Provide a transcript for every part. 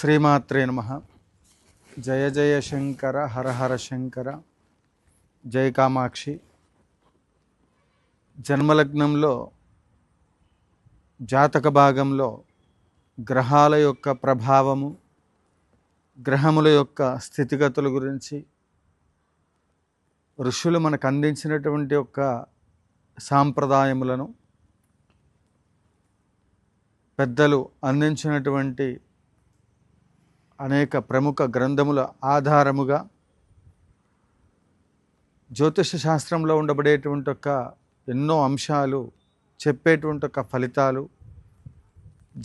శ్రీమాత్రే నమః. జయ జయ శంకర హర హర శంకర. జయ కామాక్షి. జన్మలగ్నంలో జాతక భాగంలో గ్రహాల యొక్క ప్రభావము, గ్రహముల యొక్క స్థితిగతుల గురించి ఋషులు మనకు అందించినటువంటి యొక్క సాంప్రదాయములను, పెద్దలు అందించినటువంటి అనేక ప్రముఖ గ్రంథముల ఆధారముగా జ్యోతిష శాస్త్రంలో ఉండబడేటువంటి ఒక ఎన్నో అంశాలు చెప్పేటువంటి ఒక ఫలితాలు,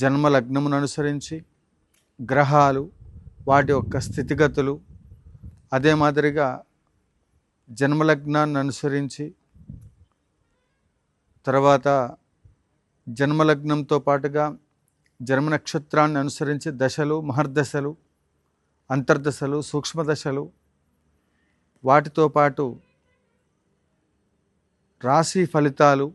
జన్మ లగ్నమును అనుసరించి గ్రహాలు వాటి యొక్క స్థితిగతులు, అదే మాదిరిగా జన్మలగ్నాన్ని అనుసరించి తర్వాత జన్మలగ్నంతో పాటుగా జన్మ నక్షత్రాన్ని అనుసరించి దశలు, మహర్దశలు, అంతర్దశలు, సూక్ష్మదశలు, వాటితో పాటు రాశి ఫలితాలు,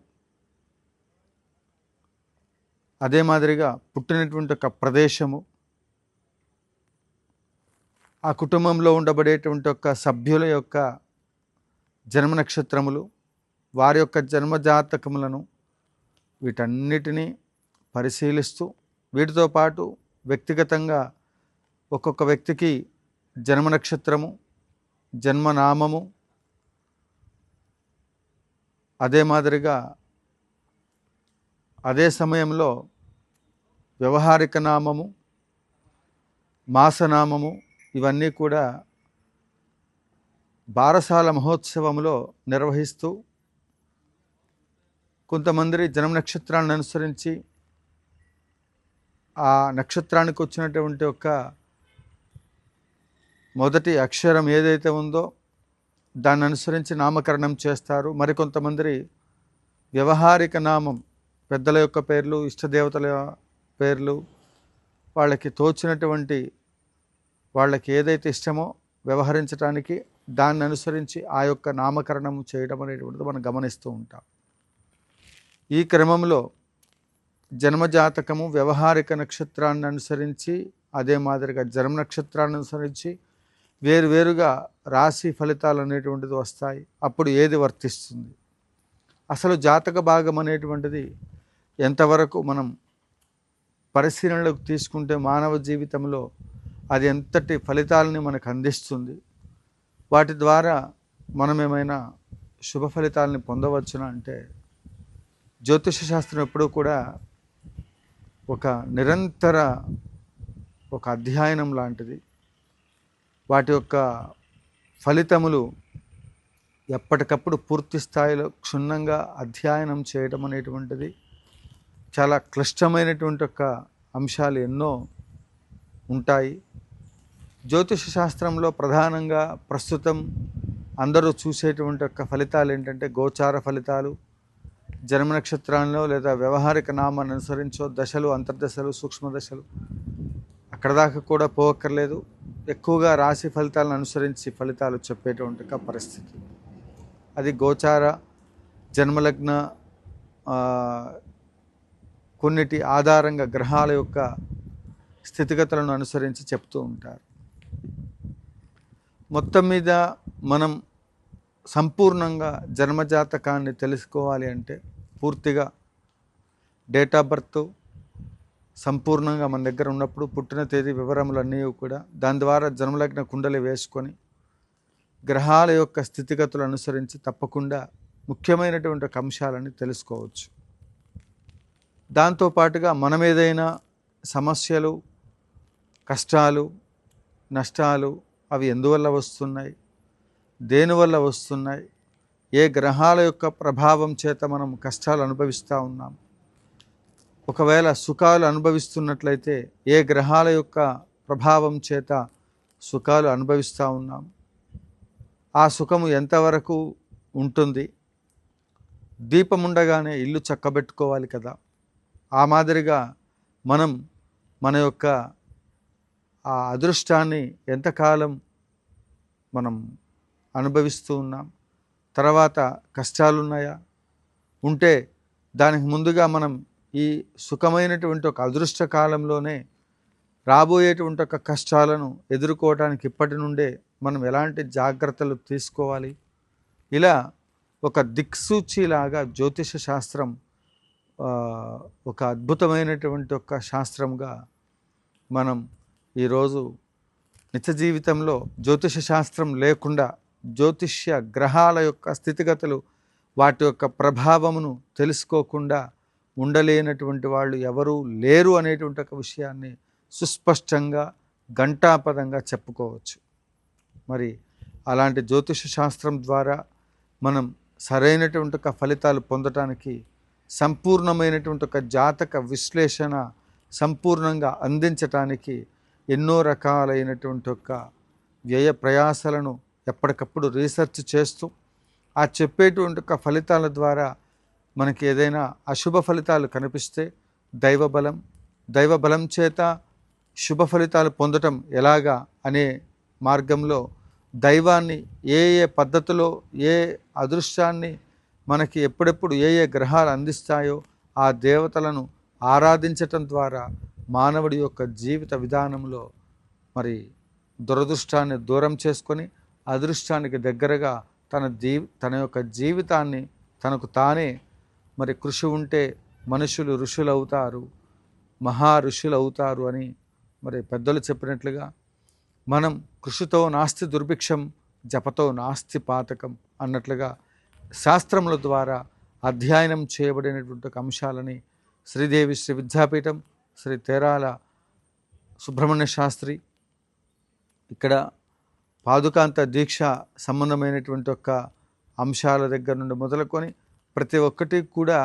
అదే మాదిరిగా పుట్టినటువంటి ఒక ప్రదేశము, ఆ కుటుంబంలో ఉండబడేటువంటి ఒక సభ్యుల యొక్క జన్మ నక్షత్రములు, వారి యొక్క జన్మజాతకములను వీటన్నిటినీ పరిశీలిస్తూ, వీటితో పాటు వ్యక్తిగతంగా ఒక్కొక్క వ్యక్తికి జన్మ నక్షత్రము, జన్మనామము, అదే మాదిరిగా అదే సమయంలో వ్యవహారిక నామము, మాసనామము, ఇవన్నీ కూడా బారసాల మహోత్సవంలో నిర్వహిస్తూ కొంతమంది జన్మ నక్షత్రాన్ని అనుసరించి ఆ నక్షత్రానికి వచ్చినటువంటి ఒక మొదటి అక్షరం ఏదైతే ఉందో దాన్ని అనుసరించి నామకరణం చేస్తారు. మరికొంతమంది వ్యవహారిక నామం, పెద్దల యొక్క పేర్లు, ఇష్టదేవతల పేర్లు, వాళ్ళకి తోచినటువంటి వాళ్ళకి ఏదైతే ఇష్టమో వ్యవహరించడానికి దాన్ని అనుసరించి ఆ యొక్క నామకరణం చేయడం అనేటువంటిది మనం గమనిస్తూ ఉంటాం. ఈ క్రమంలో జన్మజాతకము వ్యవహారిక నక్షత్రాన్ని అనుసరించి, అదే మాదిరిగా జన్మ నక్షత్రాన్ని అనుసరించి వేరువేరుగా రాశి ఫలితాలు అనేటువంటిది వస్తాయి. అప్పుడు ఏది వర్తిస్తుంది, అసలు జాతక భాగం అనేటువంటిది ఎంతవరకు మనం పరిశీలనలోకి తీసుకుంటే మానవ జీవితంలో అది ఎంతటి ఫలితాలని మనకు అందిస్తుంది, వాటి ద్వారా మనం ఏమైనా శుభ ఫలితాలని పొందవచ్చునా అంటే, జ్యోతిష శాస్త్రం ఎప్పుడూ కూడా ఒక నిరంతర ఒక అధ్యయనం లాంటిది. వాటి యొక్క ఫలితములు ఎప్పటికప్పుడు పూర్తి స్థాయిలో క్షుణ్ణంగా అధ్యయనం చేయడం అనేటువంటిది చాలా క్లిష్టమైనటువంటి ఒక అంశాలు ఎన్నో ఉంటాయి. జ్యోతిష శాస్త్రంలో ప్రధానంగా ప్రస్తుతం అందరూ చూసేటువంటి ఒక ఫలితాలు ఏంటంటే గోచార ఫలితాలు, జన్మ నక్షత్రాల్లో లేదా వ్యవహారిక నామాన్ని అనుసరించో దశలు, అంతర్దశలు, సూక్ష్మదశలు, అక్కడ దాకా కూడా పోవక్కర్లేదు. ఎక్కువగా రాశి ఫలితాలను అనుసరించి ఫలితాలు చెప్పేటువంటి పరిస్థితి. అది గోచార, జన్మలగ్న కొన్నిటి ఆధారంగా గ్రహాల యొక్క స్థితిగతులను అనుసరించి చెప్తూ ఉంటారు. మొత్తం మీద మనం సంపూర్ణంగా జన్మజాతకాన్ని తెలుసుకోవాలి అంటే పూర్తిగా డేట్ ఆఫ్ బర్త్ సంపూర్ణంగా మన దగ్గర ఉన్నప్పుడు పుట్టిన తేదీ వివరములన్నీ కూడా దాని ద్వారా జన్మలగ్న కుండలి వేసుకొని గ్రహాల యొక్క స్థితిగతులు అనుసరించి తప్పకుండా ముఖ్యమైనటువంటి అంశాలని తెలుసుకోవచ్చు. దాంతోపాటుగా మనం ఏదైనా సమస్యలు, కష్టాలు, నష్టాలు అవి ఎందువల్ల వస్తున్నాయి, దేనివల్ల వస్తున్నాయి, ఏ గ్రహాల యొక్క ప్రభావం చేత మనం కష్టాలు అనుభవిస్తూ ఉన్నాం, ఒకవేళ సుఖాలు అనుభవిస్తున్నట్లయితే ఏ గ్రహాల యొక్క ప్రభావం చేత సుఖాలు అనుభవిస్తూ ఉన్నాం, ఆ సుఖము ఎంతవరకు ఉంటుంది, దీపం ఉండగానే ఇల్లు చక్కబెట్టుకోవాలి కదా, ఆ మాదిరిగా మనం మన యొక్క ఆ అదృష్టాన్ని ఎంతకాలం మనం అనుభవిస్తూ ఉన్నాం, తర్వాత కష్టాలున్నాయా, ఉంటే దానికి ముందుగా మనం ఈ సుఖమైనటువంటి ఒక అదృష్ట కాలంలోనే రాబోయేటువంటి ఒక కష్టాలను ఎదుర్కోవడానికి ఇప్పటి నుండే మనం ఎలాంటి జాగ్రత్తలు తీసుకోవాలి, ఇలా ఒక దిక్సూచిలాగా జ్యోతిష శాస్త్రం ఒక అద్భుతమైనటువంటి ఒక శాస్త్రంగా మనం ఈరోజు నిత్య జీవితంలో జ్యోతిష శాస్త్రం లేకుండా జ్యోతిష్య గ్రహాల యొక్క స్థితిగతులు వాటి యొక్క ప్రభావమును తెలుసుకోకుండా ఉండలేనటువంటి వాళ్ళు ఎవరూ లేరు అనేటువంటి ఒక విషయాన్ని సుస్పష్టంగా ఘంటాపదంగా చెప్పుకోవచ్చు. మరి అలాంటి జ్యోతిష శాస్త్రం ద్వారా మనం సరైనటువంటి ఒక ఫలితాలు పొందటానికి సంపూర్ణమైనటువంటి ఒక జాతక విశ్లేషణ సంపూర్ణంగా అందించటానికి ఎన్నో రకాలైనటువంటి ఒక వ్యయ ప్రయాసాలను ఎప్పటికప్పుడు రీసెర్చ్ చేస్తూ ఆ చెప్పేటువంటి ఒక ఫలితాల ద్వారా మనకి ఏదైనా అశుభ ఫలితాలు కనిపిస్తే దైవబలం చేత శుభ ఫలితాలు పొందటం ఎలాగా అనే మార్గంలో దైవాన్ని ఏ పద్ధతిలో ఏ అదృష్టాన్ని మనకి ఎప్పుడెప్పుడు ఏ గ్రహాలు అందిస్తాయో ఆ దేవతలను ఆరాధించటం ద్వారా మానవుడి యొక్క జీవిత విధానంలో మరి దురదృష్టాన్ని దూరం చేసుకొని అదృష్టానికి దగ్గరగా తన యొక్క జీవితాన్ని తనకు తానే మరి కృషి ఉంటే మనుషులు ఋషులు అవుతారు, మహా ఋషులు అవుతారు అని మరి పెద్దలు చెప్పినట్లుగా మనం కృషితో నాస్తి దుర్భిక్షం, జపతో నాస్తి పాతకం అన్నట్లుగా శాస్త్రముల ద్వారా అధ్యయనం చేయబడినటువంటి అంశాలని శ్రీదేవి శ్రీ విద్యాపీఠం శ్రీ తేరాల సుబ్రహ్మణ్య శాస్త్రి ఇక్కడ పాదుకాంత దీక్ష సంబంధమైనటువంటి ఒక అంశాల దగ్గర నుండి మొదలుకొని ప్రతి ఒక్కటి కూడా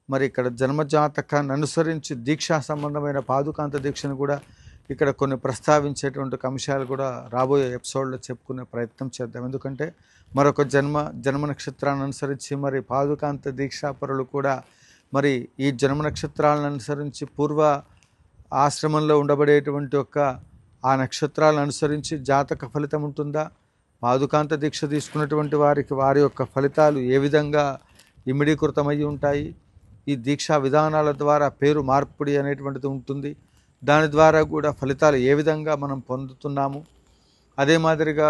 మరి ఇక్కడ జన్మజాతకాన్ని అనుసరించి దీక్షా సంబంధమైన పాదుకాంత దీక్షను కూడా ఇక్కడ కొన్ని ప్రస్తావించేటువంటి అంశాలు కూడా రాబోయే ఎపిసోడ్లో చెప్పుకునే ప్రయత్నం చేద్దాం. ఎందుకంటే మరొక జన్మ నక్షత్రాన్ని అనుసరించి మరి పాదుకాంత దీక్షాపరులు కూడా మరి ఈ జన్మ నక్షత్రాలను అనుసరించి పూర్వ ఆశ్రమంలో ఉండబడేటువంటి ఒక ఆ నక్షత్రాలను అనుసరించి జాతక ఫలితం ఉంటుందా, పాదుకాంత దీక్ష తీసుకున్నటువంటి వారి యొక్క ఫలితాలు ఏ విధంగా ఇమిడీకృతమై ఉంటాయి, ఈ దీక్షా విధానాల ద్వారా పేరు మార్పిడి అనేటువంటిది ఉంటుంది, దాని ద్వారా కూడా ఫలితాలు ఏ విధంగా మనం పొందుతున్నాము, అదే మాదిరిగా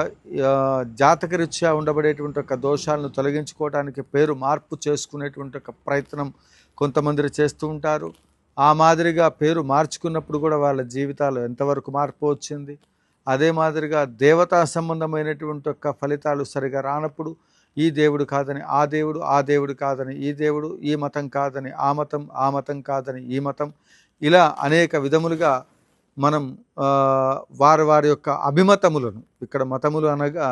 జాతకరీత్యా ఉండబడేటువంటి ఒక దోషాలను తొలగించుకోవడానికి పేరు మార్పు చేసుకునేటువంటి ఒక ప్రయత్నం కొంతమంది చేస్తూ ఉంటారు. ఆ మాదిరిగా పేరు మార్చుకున్నప్పుడు కూడా వాళ్ళ జీవితాలు ఎంతవరకు మార్పు వచ్చింది, అదే మాదిరిగా దేవతా సంబంధమైనటువంటి ఒక ఫలితాలు సరిగా రానప్పుడు ఈ దేవుడు కాదని ఆ దేవుడు కాదని ఈ దేవుడు, ఈ మతం కాదని ఆ మతం కాదని ఈ మతం, ఇలా అనేక విధములుగా మనం వారి యొక్క అభిమతములను, ఇక్కడ మతములు అనగా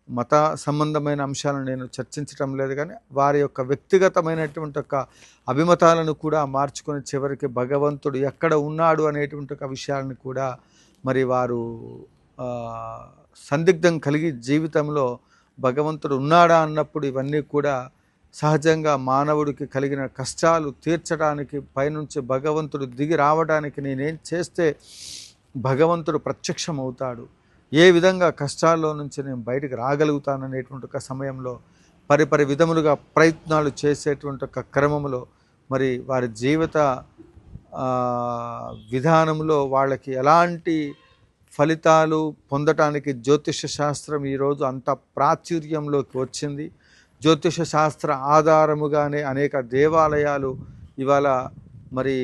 మత సంబంధమైన అంశాలను నేను చర్చించటం లేదు, కానీ వారి యొక్క వ్యక్తిగతమైనటువంటి ఒక అభిమతాలను కూడా మార్చుకొని చివరికి భగవంతుడు ఎక్కడ ఉన్నాడు అనేటువంటి ఒక విషయాలను కూడా మరి వారు సందిగ్ధం కలిగి జీవితంలో భగవంతుడు ఉన్నాడా అన్నప్పుడు ఇవన్నీ కూడా సహజంగా మానవుడికి కలిగిన కష్టాలు తీర్చడానికి పైనుంచి భగవంతుడు దిగి రావడానికి నేనేం చేస్తే భగవంతుడు ప్రత్యక్షం అవుతాడు, ఏ విధంగా కష్టాల్లో నుంచి నేను బయటకు రాగలుగుతాననేటువంటి ఒక సమయంలో పరిపరి విధములుగా ప్రయత్నాలు చేసేటువంటి ఒక క్రమంలో మరి వారి జీవిత విధానంలో వాళ్ళకి ఎలాంటి ఫలితాలు పొందటానికి జ్యోతిష శాస్త్రం ఈరోజు అంత ప్రాచుర్యంలోకి వచ్చింది. జ్యోతిష శాస్త్ర ఆధారముగానే అనేక దేవాలయాలు ఇవాళ మరి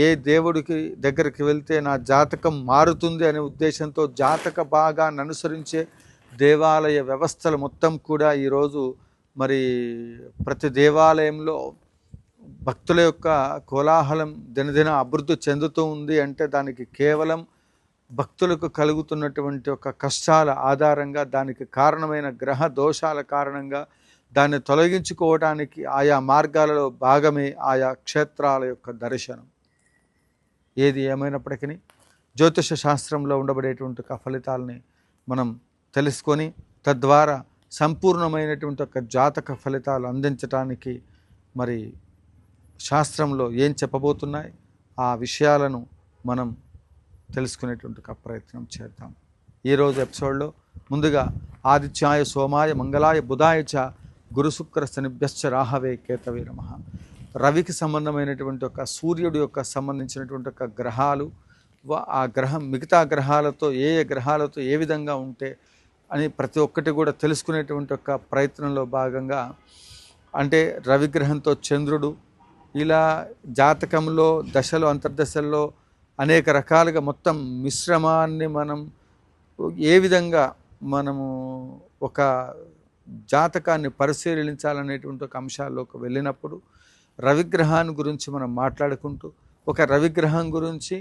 ఏ దేవుడికి దగ్గరికి వెళ్తే నా జాతకం మారుతుంది అనే ఉద్దేశంతో జాతక భాగాన్ని అనుసరించే దేవాలయ వ్యవస్థలు మొత్తం కూడా ఈరోజు మరి ప్రతి దేవాలయంలో భక్తుల యొక్క కోలాహలం దినదిన అభివృద్ధి చెందుతూ ఉంది అంటే దానికి కేవలం భక్తులకు కలుగుతున్నటువంటి ఒక కష్టాల ఆధారంగా, దానికి కారణమైన గ్రహ దోషాల కారణంగా దాన్ని తొలగించుకోవడానికి ఆయా మార్గాలలో భాగమే ఆయా క్షేత్రాల యొక్క దర్శనం. ఏది ఏమైనప్పటికీ జ్యోతిష శాస్త్రంలో ఉండబడేటువంటి ఒక ఫలితాలని మనం తెలుసుకొని తద్వారా సంపూర్ణమైనటువంటి ఒక జాతక ఫలితాలు అందించటానికి మరి శాస్త్రంలో ఏం చెప్పబోతున్నాయి ఆ విషయాలను మనం తెలుసుకునేటువంటి ఒక ప్రయత్నం చేద్దాం. ఈరోజు ఎపిసోడ్లో ముందుగా ఆదిత్యాయ సోమాయ మంగళాయ బుధాయ చ గురు శుక్ర శనిభ్యశ్చ రాహవే కేతవే నమః. రవికి సంబంధమైనటువంటి ఒక సూర్యుడి యొక్క సంబంధించినటువంటి ఒక గ్రహాలు ఆ గ్రహం మిగతా గ్రహాలతో ఏ గ్రహాలతో ఏ విధంగా ఉంటే అని ప్రతి ఒక్కటి కూడా తెలుసుకునేటువంటి ఒక ప్రయత్నంలో భాగంగా అంటే రవిగ్రహంతో చంద్రుడు ఇలా జాతకంలో దశలు అంతర్దశల్లో అనేక రకాలుగా మొత్తం మిశ్రమాన్ని మనం ఏ విధంగా మనము ఒక జాతకాన్ని పరిశీలించాలనేటువంటి ఒక అంశాల్లోకి వెళ్ళినప్పుడు రవిగ్రహాన్ని గురించి మనం మాట్లాడుకుంటూ ఒక రవిగ్రహం గురించి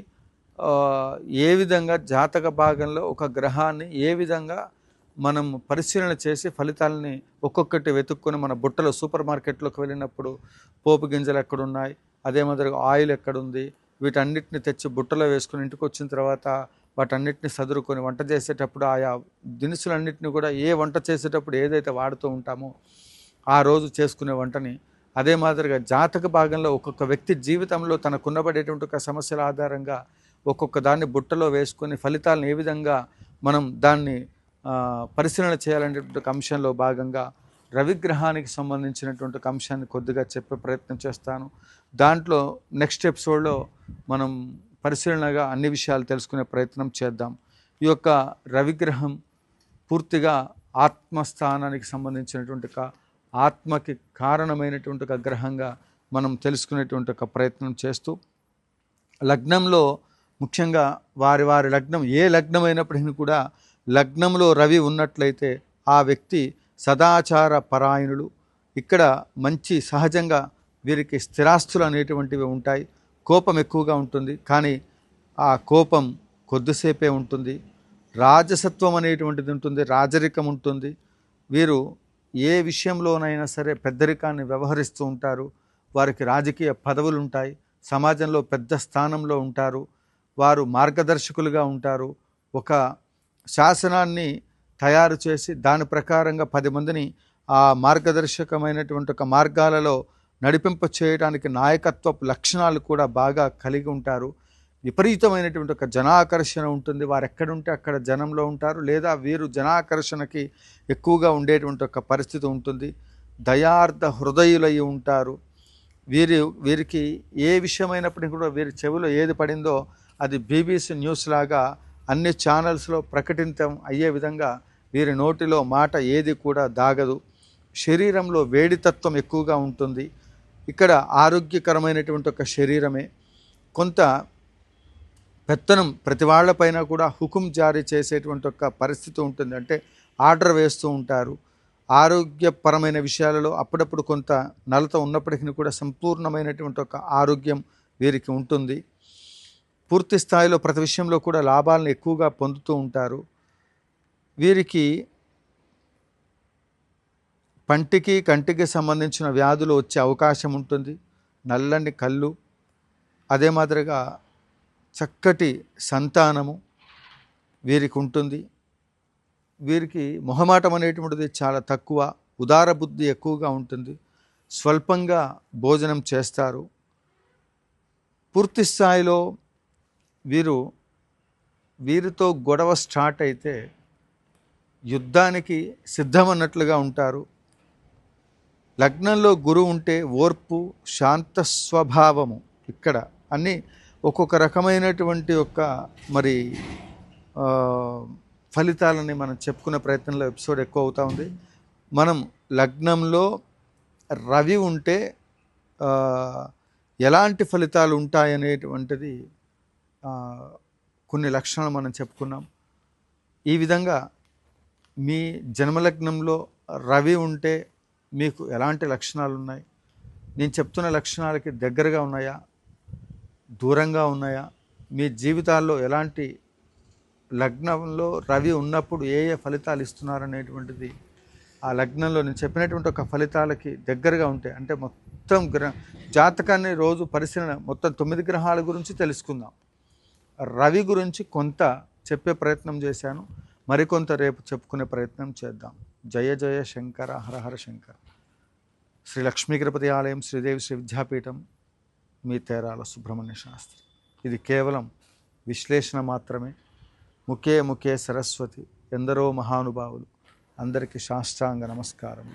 ఏ విధంగా జాతక భాగంలో ఒక గ్రహాన్ని ఏ విధంగా మనం పరిశీలన చేసి ఫలితాలని ఒక్కొక్కటి వెతుక్కొని మన బుట్టలో సూపర్ మార్కెట్లోకి వెళ్ళినప్పుడు పోపు గింజలు ఎక్కడున్నాయి, అదే మాదిరిగా ఆయిల్ ఎక్కడుంది, వీటన్నిటిని తెచ్చి బుట్టలో వేసుకుని ఇంటికి వచ్చిన తర్వాత వాటన్నిటిని సదురుకొని వంట చేసేటప్పుడు ఆయా దినుసులన్నింటినీ కూడా ఏ వంట చేసేటప్పుడు ఏదైతే వాడుతూ ఉంటామో ఆ రోజు చేసుకునే వంటని అదే మాదిరిగా జాతక భాగంలో ఒక్కొక్క వ్యక్తి జీవితంలో తనకున్నబడేటువంటి ఒక సమస్యల ఆధారంగా ఒక్కొక్క దాన్ని బుట్టలో వేసుకొని ఫలితాలను ఏ విధంగా మనం దాన్ని పరిశీలన చేయాలనేటువంటి అంశంలో భాగంగా రవిగ్రహానికి సంబంధించినటువంటి ఒక అంశాన్ని కొద్దిగా చెప్పే ప్రయత్నం చేస్తాను. దాంట్లో నెక్స్ట్ ఎపిసోడ్లో మనం పరిశీలనగా అన్ని విషయాలు తెలుసుకునే ప్రయత్నం చేద్దాం. ఈ యొక్క రవిగ్రహం పూర్తిగా ఆత్మస్థానానికి సంబంధించినటువంటి ఒక ఆత్మకి కారణమైనటువంటి ఒక గ్రహంగా మనం తెలుసుకునేటువంటి ఒక ప్రయత్నం చేస్తూ లగ్నంలో ముఖ్యంగా వారి వారి లగ్నం ఏ లగ్నం అయినప్పటికీ కూడా లగ్నంలో రవి ఉన్నట్లయితే ఆ వ్యక్తి సదాచార పరాయణులు. ఇక్కడ మంచి సహజంగా వీరికి స్థిరాస్తులు అనేటువంటివి ఉంటాయి. కోపం ఎక్కువగా ఉంటుంది, కానీ ఆ కోపం కొద్దిసేపే ఉంటుంది. రాజసత్వం అనేటువంటిది ఉంటుంది, రాజరికం ఉంటుంది. వీరు ఏ విషయంలోనైనా సరే పెద్దరికాన్ని వ్యవహరిస్తూ ఉంటారు. వారికి రాజకీయ పదవులు ఉంటాయి, సమాజంలో పెద్ద స్థానంలో ఉంటారు, వారు మార్గదర్శకులుగా ఉంటారు. ఒక శాసనాన్ని తయారు చేసి దాని ప్రకారంగా 10 మందిని ఆ మార్గదర్శకమైనటువంటి ఒక మార్గాలలో నడిపింప చేయడానికి నాయకత్వపు లక్షణాలు కూడా బాగా కలిగి ఉంటారు. విపరీతమైనటువంటి ఒక జనాకర్షణ ఉంటుంది. వారు ఎక్కడుంటే అక్కడ జనంలో ఉంటారు, లేదా వీరు జనాకర్షణకి ఎక్కువగా ఉండేటువంటి ఒక పరిస్థితి ఉంటుంది. దయార్థ హృదయులై ఉంటారు. వీరికి ఏ విషయమైనప్పటికీ కూడా వీరి చెవిలో ఏది పడిందో అది BBC న్యూస్ లాగా అన్ని ఛానల్స్లో ప్రకటితం అయ్యే విధంగా వీరి నోటిలో మాట ఏది కూడా దాగదు. శరీరంలో వేడితత్వం ఎక్కువగా ఉంటుంది. ఇక్కడ ఆరోగ్యకరమైనటువంటి ఒక శరీరమే. కొంత పెత్తనం ప్రతి వాళ్ళపైన కూడా హుకుం జారీ చేసేటువంటి ఒక పరిస్థితి ఉంటుంది. అంటే ఆర్డర్ వేస్తూ ఉంటారు. ఆరోగ్యపరమైన విషయాలలో అప్పుడప్పుడు కొంత నలత ఉన్నప్పటికీ కూడా సంపూర్ణమైనటువంటి ఒక ఆరోగ్యం వీరికి ఉంటుంది. పూర్తి స్థాయిలో ప్రతి విషయంలో కూడా లాభాలను ఎక్కువగా పొందుతూ ఉంటారు. వీరికి పంటికి కంటికి సంబంధించిన వ్యాధులు వచ్చే అవకాశం ఉంటుంది. నల్లని కళ్ళు, అదే మాదిరిగా చక్కటి సంతానము వీరికి ఉంటుంది. వీరికి మొహమాటం అనేటువంటిది చాలా తక్కువ, ఉదార బుద్ధి ఎక్కువగా ఉంటుంది. స్వల్పంగా భోజనం చేస్తారు. పూర్తి స్థాయిలో వీరితో గొడవ స్టార్ట్ అయితే యుద్ధానికి సిద్ధమన్నట్లుగా ఉంటారు. లగ్నంలో గురువు ఉంటే ఓర్పు, శాంత స్వభావము, ఇక్కడ అన్నీ ఒక్కొక్క రకమైనటువంటి యొక్క మరి ఫలితాలని మనం చెప్పుకునే ప్రయత్నంలో ఎపిసోడ్ ఎక్కువ అవుతూ ఉంది. మనం లగ్నంలో రవి ఉంటే ఎలాంటి ఫలితాలు ఉంటాయనేటువంటిది కొన్ని లక్షణాలు మనం చెప్పుకున్నాం. ఈ విధంగా మీ జన్మలగ్నంలో రవి ఉంటే మీకు ఎలాంటి లక్షణాలు ఉన్నాయి, నేను చెప్తున్న లక్షణాలకి దగ్గరగా ఉన్నాయా, దూరంగా ఉన్నాయా, మీ జీవితాల్లో ఎలాంటి లగ్నంలో రవి ఉన్నప్పుడు ఏ ఏ ఫలితాలు ఇస్తున్నారనేటువంటిది ఆ లగ్నంలో నేను చెప్పినటువంటి ఒక ఫలితాలకి దగ్గరగా ఉంటాయి. అంటే మొత్తం జాతకాన్ని రోజు పరిశీలన మొత్తం 9 గ్రహాల గురించి తెలుసుకుందాం. రవి గురించి కొంత చెప్పే ప్రయత్నం చేశాను, మరికొంత రేపు చెప్పుకునే ప్రయత్నం చేద్దాం. జయ జయ శంకర, హర హర శంకర. శ్రీ లక్ష్మీ గణపతి ఆలయం, శ్రీదేవి శ్రీ విద్యాపీఠం, మీ తేరాల సుబ్రహ్మణ్య శాస్త్రి. ఇది కేవలం విశ్లేషణ మాత్రమే. ముఖే ముఖే సరస్వతి, ఎందరో మహానుభావులు. అందరికీ సాష్టాంగ నమస్కారం.